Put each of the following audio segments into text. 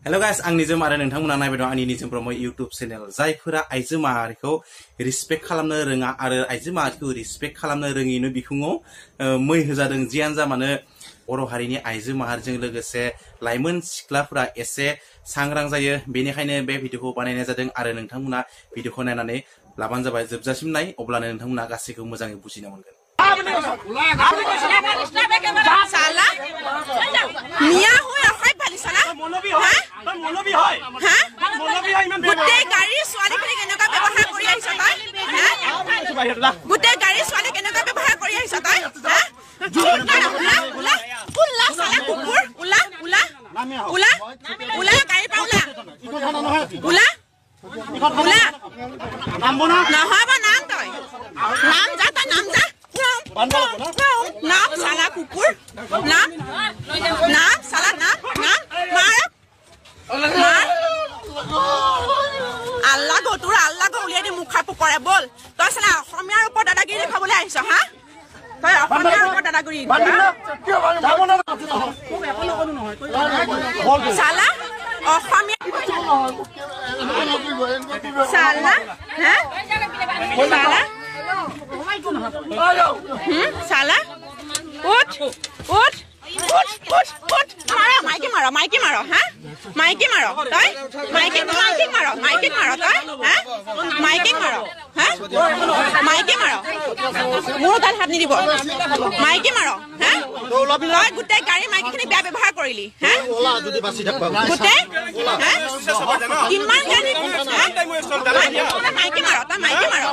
Hello guys, ang nizam ara nोंथांमोना नायबाय दं आंनि निजम ब्रह्म YouTube channel जायफोरा आइजो माहारिखौ रिसपेक्ट खालामनो रोङा आरो आइजो माहारिखौ रिसपेक्ट खालामनो रोङिनो बिखुङाव मै होजादों जियानो जा मानो बर' हारिनि आइजो माहारिजों लोगोसे लाइमोन सिख्लाफोरा एसे सांग्रां जायो बेनिखायनो बे भिडिअखौ बानायनाय जादों आरो नोंथांमोना भिडिअखौ नायनानै लाबानो जाबाय जोबजासिम नाय अब्लानो नोंथांमोना गासैखौ मोजाङै बुजिनो मोनगोन साला मिया होय आखाय फाলি साला মলবি হয় হা মলবি হয় ইমান গুটে গাড়ী ছোৱালী কৰি কেনেকা ব্যৱহাৰ কৰি আহিছ তই গুটে গাড়ী ছোৱালী কেনেকা ব্যৱহাৰ কৰি আহিছ তই উলা উলা সালা কুকুৰ উলা উলা উলা উলা গাড়ী পাউলা উলা উলা নহব নাম তই নাম যা তই নাম যা নাম সালা কুকুৰ নাম নাম সালা নাম নাম মাৰ আল্লাহ গো তোৰ আল্লাহ গো উলিয়াই দি মুখা পকৰে বল তই সালা অসমীয়াৰ ওপৰত দাদাগিৰি দেখাবলৈ আহিছ হা তই অসমীয়াৰ ওপৰত দাদাগিৰি সালা অসমীয়া সালা হা সালা साला उठ उठ उठ उठ उठ मारो माइकी मारो हाँ माइकी मारो तय माइकी मारो तय हाँ माइकी मारो हाँ माइकी मारो मोर गाल हाथ निदिब माइकी मारो हाँ तय गुटे गाड़ी माइकी खनि बेया व्यवहार কৰিলি हाँ गुटे हाँ किमान गाड़ी माइकी मारो तय माइकी मारो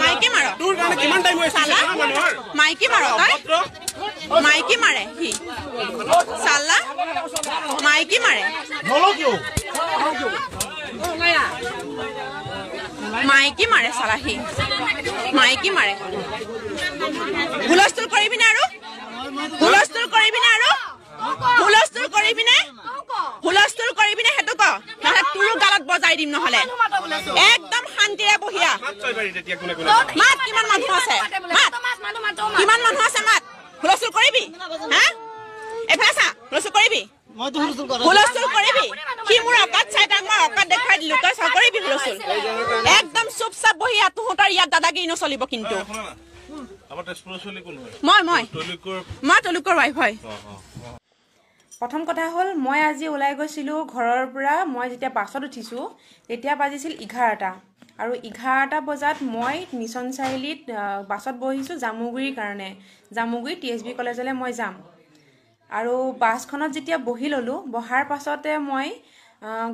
माइकी मारो তোৰ কাৰণে কিমান টাইম হৈছে মানুহৰ माइकी मारो तय माइकी मारे ही साला माइकी मारे নলো কিয় माइकी मारे साला ही माइकी मारे হুলস্থুল কৰিবি না আৰু হুলস্থুল কৰিবি না আৰু হুলস্থুল কৰিবি না হেতু ক নহলে তোৰ গালত বজাই দিম নহলে একদম শান্তিৰে বহিয়া মাত কিমান মানুহ আছে মাত কিমান মানুহ আছে মাত হুলস্থুল কৰিবি হা এফালে চা হুলস্থুল কৰিবি হুলস্থুল কৰিবি কি মোৰ অকাত চাই তাক মই অকাত দেখাই দিলো তই চা কৰিবি হুলস্থুল একদম চুপচাপ বহিয়া তোহঁতৰ ইয়াত দাদাগিৰি নচলিব কিন্তু আমাৰ তেজপুৰৰ ছোৱালী কোন হয় মই তলুকৰ ৱাইফ হয় প্ৰথম কথা হ'ল মই আজি ওলাই গৈছিলো ঘৰৰ পৰা মই যেতিয়া বাছত উঠিছো তেতিয়া বাজিছিল 11টা আৰু 11টা বজাত মই মিছন চাৰিলিত বাছত বহিছো জামুগুৰিৰ কাৰণে জামুগুৰি টিএছবি কলেজলৈ মই যাম আৰু বাছখনত যেতিয়া বহি ললো বহাৰ পাছতে মই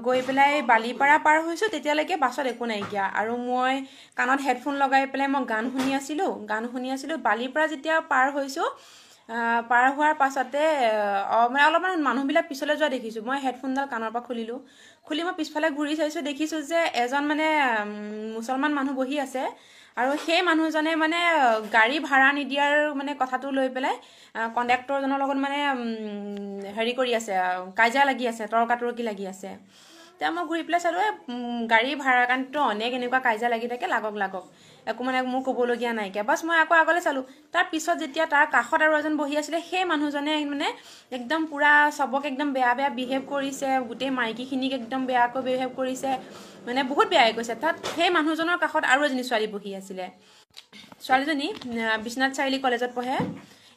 গৈ পেলাই বালিপাৰা পাৰ হৈছো তেতিয়ালৈকে বাছত একো নাইকিয়া আৰু মই কাণত হেডফোন লগাই পেলাই মই গান শুনি আছিলো বালিপাৰা যেতিয়া পাৰ হৈছো পাৰ হোৱাৰ পাছতে মানে অলপমান মানুহবিলাক পিছলৈ যোৱা দেখিছো মই হেডফোনডাল কাণৰ পৰা খুলি মই পিছফালে ঘূৰি চাইছো দেখিছো যে এজন মানে মুছলমান মানুহ বহি আছে আৰু সেই মানুহজনে মানে গাড়ী ভাড়া নিদিয়াৰ মানে কথাটো লৈ পেলাই কণ্ডাক্টৰজনৰ লগত মানে হেৰি কৰি আছে কাজিয়া লাগি আছে তৰ্কাতৰ্কি লাগি আছে তে মই ঘূৰি পেলাই চালো গাড়ী ভাড়াৰ কাৰণেতো অনেক এনেকুৱা কাজিয়া লাগি থাকে লাগক একো মানে মোৰ ক'বলগীয়া নাইকিয়া বাছ মই আকৌ আগলৈ চালো তাৰ পিছত যেতিয়া তাৰ কাষত আৰু এজন বহি আছিলে সেই মানুহজনে মানে একদম পুৰা সবক একদম বেয়া বিহেভ কৰিছে গোটেই মাইকীখিনিক একদম বেয়াকৈ বিহেভ কৰিছে মানে বহুত বেয়াই কৈছে তাত সেই মানুহজনৰ কাষত আৰু এজনী ছোৱালী বহি আছিলে ছোৱালীজনী বিশ্বনাথ চাৰিআলি কলেজত পঢ়ে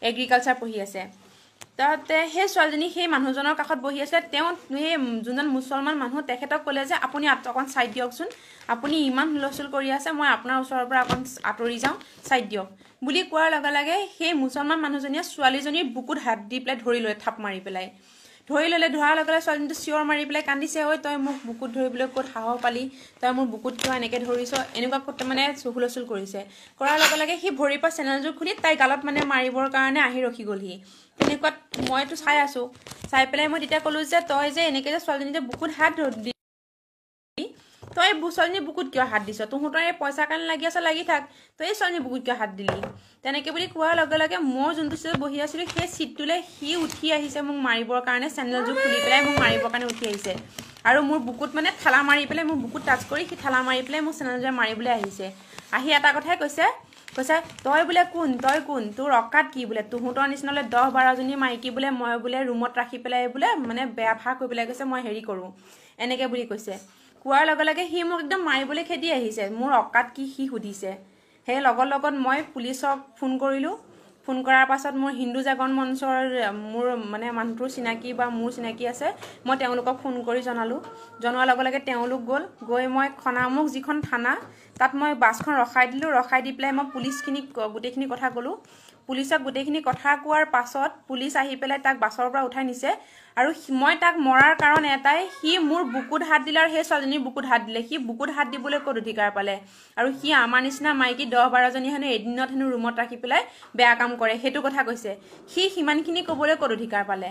এগ্ৰিকালচাৰ পঢ়ি আছে তাতে সেই ছোৱালীজনী সেই মানুহজনৰ কাষত বহি আছে তেওঁ সেই যোনজন মুছলমান মানুহ তেখেতক ক'লে যে আপুনি অকণ চাইড দিয়কচোন আপুনি ইমান হুলস্থুল কৰি আছে মই আপোনাৰ ওচৰৰ পৰা অকণ আঁতৰি যাওঁ চাইড দিয়ক বুলি কোৱাৰ লগে লগে সেই মুছলমান মানুহজনীয়ে ছোৱালীজনীৰ বুকুত হাত দি পেলাই ধৰি লৈ থাপ মাৰি পেলাই ধৰাৰ লগে লগে ছোৱালীজনীটো চিঞৰ মাৰি পেলাই কান্দিছে ঐ তই মোক বুকুত ধৰিবলৈ ক'ত সাহস পালি তই মোৰ বুকুত কিয় এনেকৈ ধৰিছ এনেকুৱা ক'ত মানে হুলস্থুল কৰিছে কৰাৰ লগে লগে সি ভৰিৰ পৰা চেনেলযোৰ খুলি তাই গালত মানে মাৰিবৰ কাৰণে আহি ৰখি গ'লহি তেনেকুৱাত মইতো চাই আছো চাই পেলাই মই তেতিয়া ক'লো যে তই যে এনেকৈ যে ছোৱালীজনী যে বুকুত হাত দি তই ছোৱালীজনী বুকুত কিয় হাত দিছ তহঁতৰ এই পইচা কাৰণে লাগি আছে লাগি থাক তই এই ছোৱালীজনী বুকুত কিয় হাত দিলি তেনেকৈ বুলি কোৱাৰ লগে লগে মই যোনটো চিটত বহি আছিলো সেই চিটটোলৈ সি উঠি আহিছে মোক মাৰিবৰ কাৰণে চেনেলযোৰ খুলি পেলাই মোক মাৰিবৰ কাৰণে উঠি আহিছে আৰু মোৰ বুকুত মানে ঠেলা মাৰি পেলাই মোৰ বুকুত টাচ কৰি সি ঠেলা মাৰি পেলাই মোক চেনেলযোৰ মাৰিবলৈ আহিছে আহি এটা কথাই কৈছে কৈছে তই বোলে কোন তোৰ অকাত কি বোলে তোহঁতৰ নিচিনালৈ 10-12জনী মাইকী বোলে মই বোলে ৰুমত ৰাখি পেলাই বোলে মানে বেয়া ভাগ কৰি পেলাই কৈছে মই হেৰি কৰোঁ এনেকৈ বুলি কৈছে কোৱাৰ লগে লগে সি মোক একদম মাৰিবলৈ খেদি আহিছে মোৰ অকাত কি সি সুধিছে সেই লগত মই পুলিচক ফোন কৰিলোঁ ফোন কৰাৰ পাছত মোৰ হিন্দু জাগৰণ মঞ্চৰ মোৰ মানে মানুহটোৰ চিনাকি বা মোৰ চিনাকি আছে মই তেওঁলোকক ফোন কৰি জনোৱাৰ লগে লগে তেওঁলোক গৈ মই খনামুখ যিখন থানা তাত মই বাছখন ৰখাই দিলোঁ ৰখাই দি পেলাই মই পুলিচখিনিক গোটেইখিনি কথা ক'লোঁ পুলিচক গোটেইখিনি কথা কোৱাৰ পাছত পুলিচ আহি পেলাই তাক বাছৰ পৰা উঠাই নিছে আৰু মই তাক মৰাৰ কাৰণ এটাই সি মোৰ বুকুত হাত দিলে আৰু সেই ছোৱালীজনীৰ বুকুত হাত দিলে সি বুকুত হাত দিবলৈ ক'ত অধিকাৰ পালে আৰু সি আমাৰ নিচিনা মাইকী 10-12জনী হেনো এদিনত হেনো ৰুমত ৰাখি পেলাই বেয়া কাম কৰে সেইটো কথা কৈছে সি সিমানখিনি ক'বলৈ ক'ত অধিকাৰ পালে